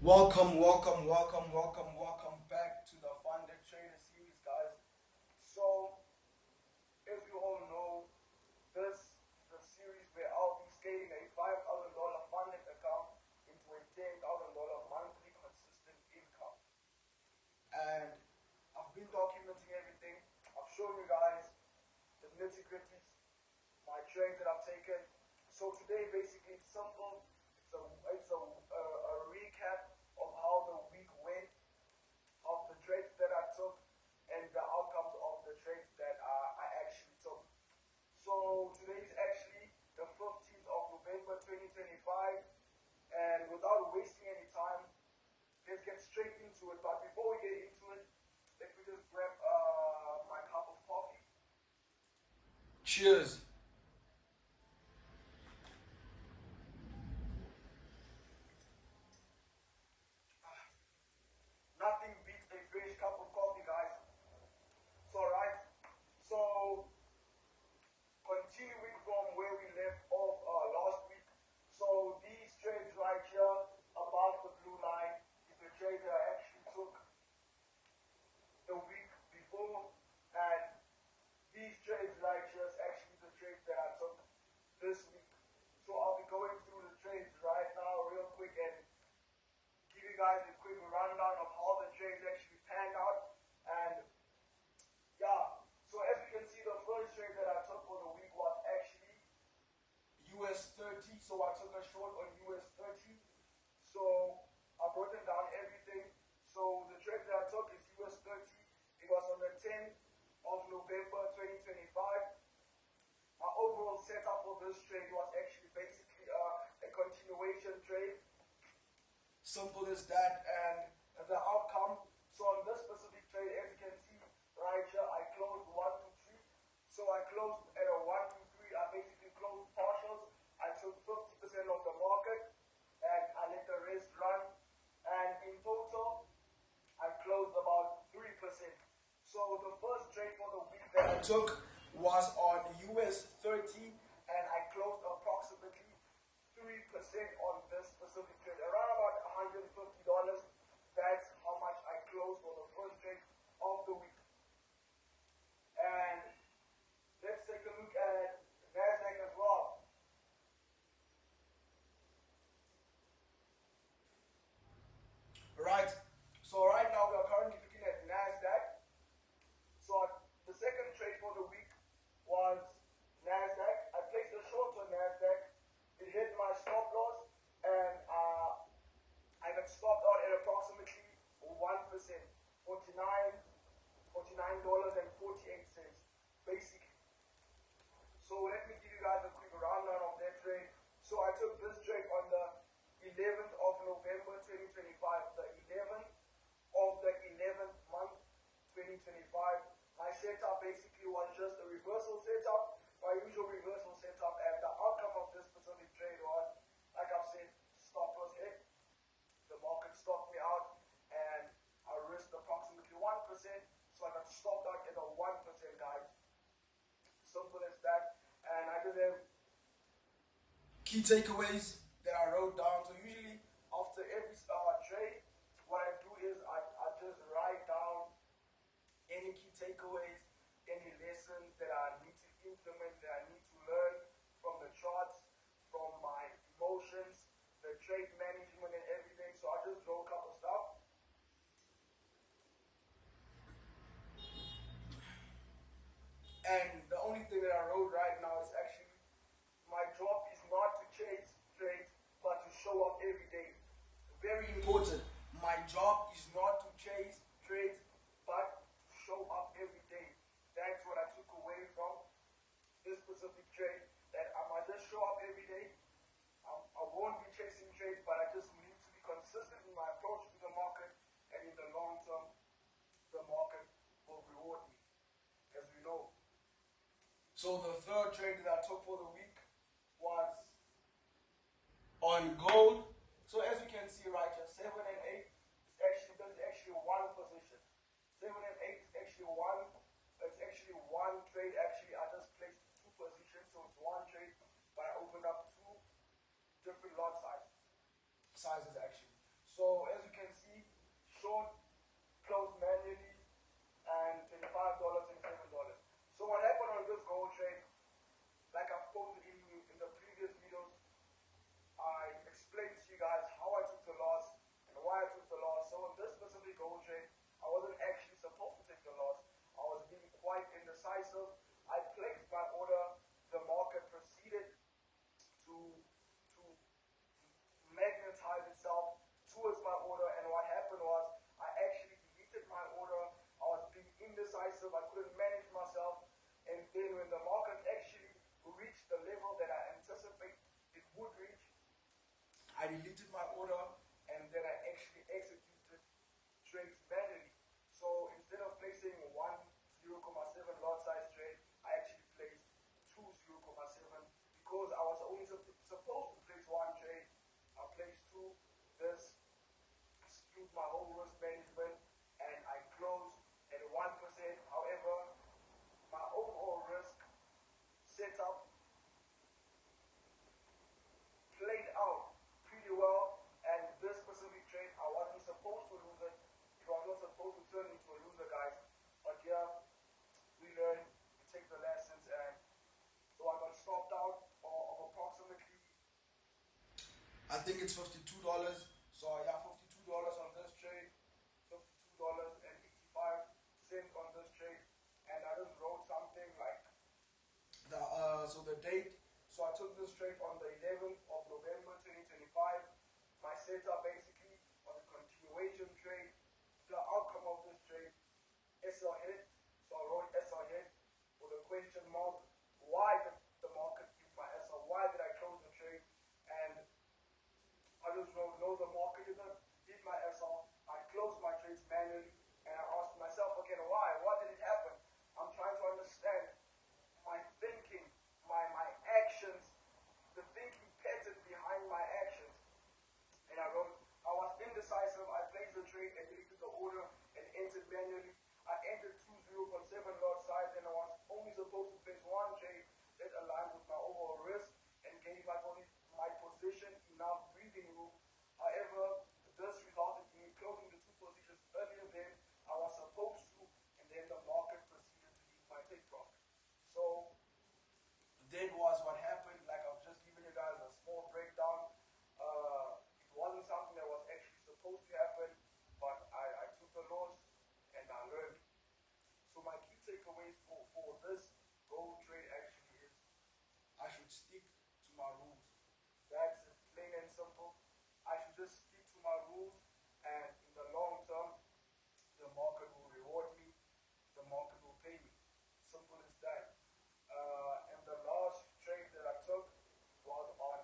Welcome back to the Funded Trader series, guys. So, as you all know, this is the series where I'll be scaling a $5,000 funded account into a $10,000 monthly consistent income. And I've been documenting everything. I've shown you guys the nitty gritties, my trades that I've taken. So today, basically, it's simple. It's a recap of how the week went, of the trades that I took, and the outcomes of the trades that I actually took. So today is actually the 15th of November 2025, and without wasting any time, let's get straight into it. But before we get into it, let me just grab my cup of coffee. Cheers. Nothing beats a fresh cup of coffee, guys. So, right. So, continuing from where we left off last week. So, these trades right here above the blue line is the trade that I actually took the week before, and these trades right here is actually the trades that I took this week. So, I'll be going through the trades right now, real quick, and give you guys a quick rundown of how the trades actually panned out. And yeah, so as you can see, the first trade that I took for the week was actually US 30. So I took a short on US 30. So I've written down everything. So the trade that I took is US 30. It was on the 10th of November 2025. My overall setup for this trade was actually basically a continuation trade. Simple as that. And the outcome, so on this specific trade, as you can see right here, I closed 1 to 3. So I closed at a 1 to 3. I basically closed partials. I took 50% of the market and I let the rest run, and in total I closed about 3%. So the first trade for the week that I took was on US 30, and I closed approximately 3% on this specific trade, around about $150. That's how much I closed on the first trade of the week. And let's take a look at NASDAQ as well. Right. So right now we are currently looking at NASDAQ. So the second trade for the week was NASDAQ. I placed a short on NASDAQ. It hit my stop loss, and I got stopped out at approximately 1%, $49.48, basically. So let me give you guys a quick rundown of that trade. So I took this trade on the 11th of November 2025, the 11th of the 11th month 2025. My setup basically was just a reversal setup, my usual reversal setup, and the outcome of this specific trade was, like I've said, stop loss hit. The market stopped me out, and I risked approximately 1%, so I got stopped out at a 1%, guys. Simple as that. And I just have key takeaways that I wrote down. So usually after every trade, what I do is I just write down any key takeaways, any lessons that I need to implement, that I need to learn from the charts, from my emotions, the trade management and everything. So I just wrote a couple stuff. And the only thing that I wrote right now is actually, my job is not to chase trades, but to show up every day. Very important. My job is not to chase trades, but to show up every day. That's what I took away from this specific trade, that I must just show up every day. I won't be chasing trades, but I just need to be consistent in my approach to the market, and in the long term, the market will reward me, as we know. So the third trade that I took for the week was on gold. So as you can see right here, 7 and 8 is actually one position. 7 and 8 is actually one. It's actually one trade. Actually, I just placed two positions, so it's one trade, but I opened up two different lot sizes actually. So as you can see, short closed manually and $25 and $7. So what happened on this gold trade, like I've posted in the previous videos, I explained to you guys how I took the loss and why I took the loss. So in this specific gold trade, I wasn't actually supposed to take the loss. I was being quite indecisive. I placed my order. The market proceeded to to magnetize itself towards my order, and what happened was I actually deleted my order. I was being indecisive. I couldn't manage myself, and then when the market actually reached the level that I anticipate it would reach, I deleted my order, and then I actually executed trades manually. So instead of placing one 0.7 lot size trade, I actually placed two 0.7 because I was only supposed to place one trade. I placed two. This skewed my whole risk management, and I closed at 1%. However, my overall risk setup played out pretty well, and this specific trade, I wasn't supposed to lose it. It was not supposed to turn into a loser, guys. But yeah, we learn, we take the lessons, and so I got stopped out of approximately, I think it's $52. So yeah, $52 on this trade, $52.85 on this trade, and I just wrote something like the date. So I took this trade on the 11th of November 2025. My setup basically was a continuation trade. The outcome of this trade, SL hit. So I wrote SL hit with a question mark. Why did the market hit my SL? Why did I close the trade? And I just wrote, no, the market didn't hit my SL. I closed my trades manually, and I asked myself again, why? What did it happen? I'm trying to understand my thinking, my actions, the thinking pattern behind my actions. And I wrote, I was indecisive. I placed the trade and deleted the order and entered manually. I entered two 0.7 lot size, and I was only supposed to place one trade that aligned with my overall risk and gave my position enough breathing room. However, this resulted in me closing the two positions earlier than I was supposed to, and then the market proceeded to eat my take profit. So that was what happened. Like I've just given you guys a small breakdown. It wasn't something that was actually supposed to happen, but I took the loss and I learned. So my key takeaways for this gold trade actually is I should stick to my rules. That's it, plain and simple. I should just stick to my rules, and in the long term, the market will reward me, the market will pay me. Simple as that. And the last trade that I took was on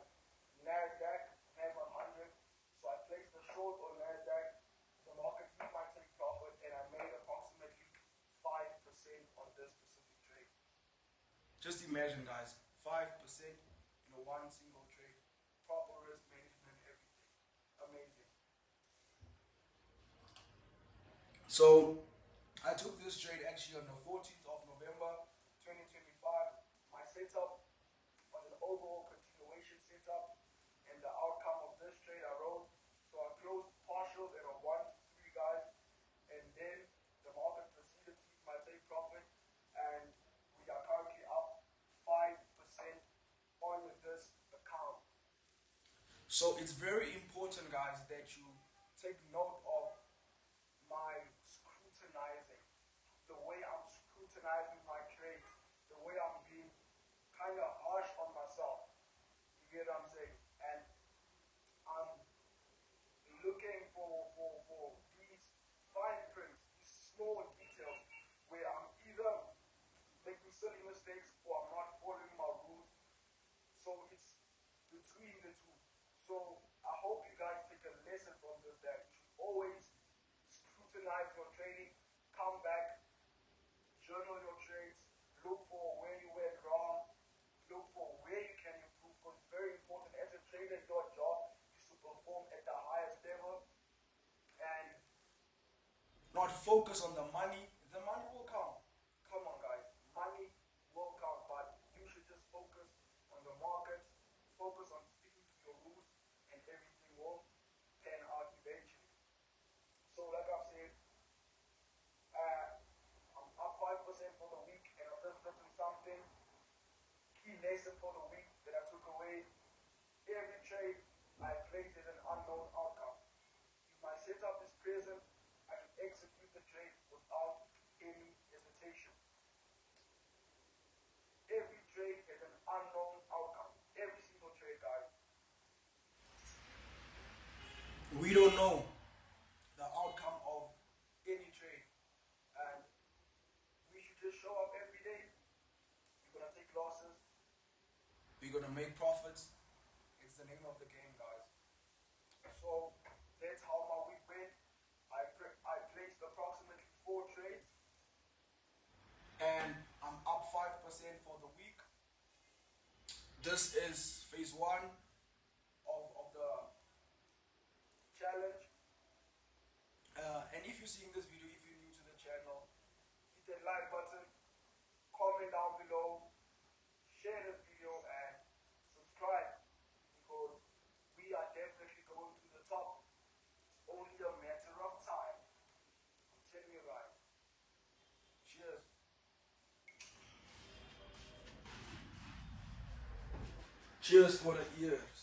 NASDAQ, NAS 100. So I placed a short on NASDAQ. The market hit my take profit, and I made approximately 5% on this specific trade. Just imagine, guys, 5% in a one single trade. Proper risk management, everything. Amazing. So I took this trade actually on the 14th of November 2025. My setup was an overall continuation setup, and the outcome of this trade I wrote. So I closed partials at a 1 to 3, guys, and then the market proceeded to eat my take profit, and we are currently up 5% on this account. So it's very important, guys, that you take note of my scrutinizing, the way I'm scrutinizing my trades, the way I'm being kind of harsh on myself. You get what I'm saying? And I'm looking for these fine prints, these small details where I'm either making silly mistakes or I'm not following my rules. So it's between the two. So I hope you guys take a lesson from this, that you should always scrutinize your trading, come back, journal your trades, look for where you went wrong, look for where you can improve, because it's very important as a trader, your job is to perform at the highest level and not focus on the money. The money will come. Come on, guys. Money will come, but you should just focus on the markets, focus on sticking to your rules, and everything will pan out eventually. key lesson for the week that I took away: every trade I place is an unknown outcome. If my setup is present, I should execute the trade without any hesitation. Every trade is an unknown outcome. Every single trade, guys. We don't know the outcome of any trade, and we should just show up every day. We're gonna take losses, we're gonna make profits. It's the name of the game, guys. So that's how my week went. I placed approximately 4 trades, and I'm up 5% for the week. This is phase 1 of the challenge. And if you're seeing this video, if you're new to the channel, hit that like button, comment down below, share this video, and subscribe, because we are definitely going to the top. It's only a matter of time. I'm telling you guys. Cheers. Cheers for the ears.